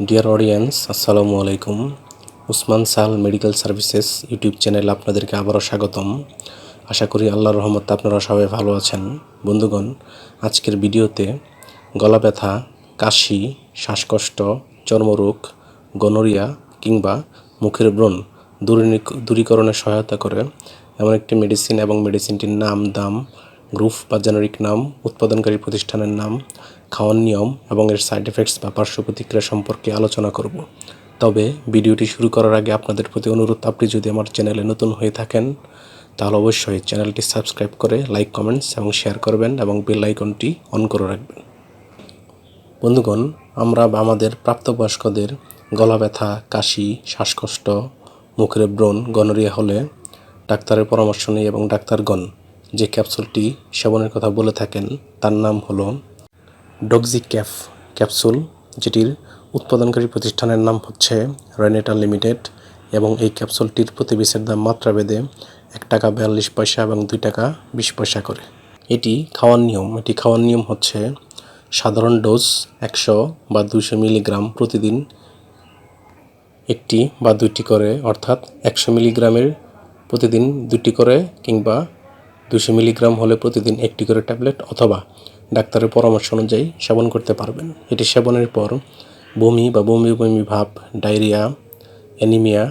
Dear audience, আসসালামু আলাইকুম। উসমান সাল মেডিকেল সার্ভিসেস ইউটিউব চ্যানেলে আপনাদেরকে আবারও স্বাগতম। আশা করি আল্লাহর রহমতে আপনারা সবাই ভালো আছেন। বন্ধুগণ, আজকের ভিডিওতে গলা ব্যথা, কাশি, শ্বাসকষ্ট, চর্মরোগ, গনোরিয়া কিংবা মুখের ব্রণ দূরীকরণে সহায়তা করে এমন একটি মেডিসিন এবং মেডিসিনটির নাম, দাম, গ্রুপ বা জেনারিক নাম, উৎপাদনকারী প্রতিষ্ঠানের নাম, খাওয়ার নিয়ম এবং এর সাইড এফেক্টস বা পার্শ্ব প্রতিক্রিয়া সম্পর্কে আলোচনা করব। তবে ভিডিওটি শুরু করার আগে আপনাদের প্রতি অনুরোধ, আপনি যদি আমার চ্যানেলে নতুন হয়ে থাকেন তাহলে অবশ্যই চ্যানেলটি সাবস্ক্রাইব করে লাইক, কমেন্টস এবং শেয়ার করবেন এবং বেল আইকনটি অন করে রাখবেন। বন্ধুগণ, আমরা আমাদের প্রাপ্তবয়স্কদের গলা ব্যথা, কাশি, শ্বাসকষ্ট, মুখের ব্রণ, গনোরিয়া হলে ডাক্তারের পরামর্শ নিই এবং ডাক্তারগণ যে ক্যাপসুলটি সেবনের কথা বলে থাকেন তার নাম হলো ডক্সিক্যাফ ক্যাপসুল, যেটির উৎপাদনকারী প্রতিষ্ঠানের নাম হচ্ছে রেনেটা লিমিটেড এবং এই ক্যাপসুলটির প্রতি পিসের দাম মাত্রাভেদে 1 টাকা 42 পয়সা এবং 2 টাকা 20 পয়সা করে। এটি খাওয়ার নিয়ম হচ্ছে সাধারণ ডোজ 100 বা 200 মিলিগ্রাম প্রতিদিন একটি বা দুইটি করে, অর্থাৎ 100 মিলিগ্রামের প্রতিদিন 2টি করে কিংবা 200 মিলিগ্রাম হলে প্রতিদিন 1টি করে ট্যাবলেট অথবা ডাক্তারের পরামর্শ অনুযায়ী সেবন করতে পারবেন। এটি সেবনের পর বমি বা বমি ভাব, ডায়রিয়া, অ্যানিমিয়া,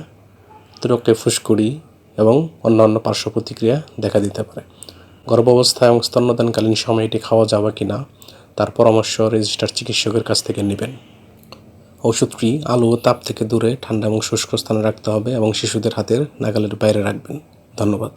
ত্বকে ফুসকুড়ি এবং অন্যান্য পার্শ্ব প্রতিক্রিয়া দেখা দিতে পারে। গর্ভাবস্থা এবং স্তন্যদানকালীন সময়ে এটি খাওয়া যাবে কিনা তার পরামর্শ রেজিস্টার্ড চিকিৎসকের কাছ থেকে নেবেন। ওষুধটি আলো ও তাপ থেকে দূরে ঠান্ডা এবং শুষ্ক স্থানে রাখতে হবে এবং শিশুদের হাতের নাগালের বাইরে রাখবেন। ধন্যবাদ।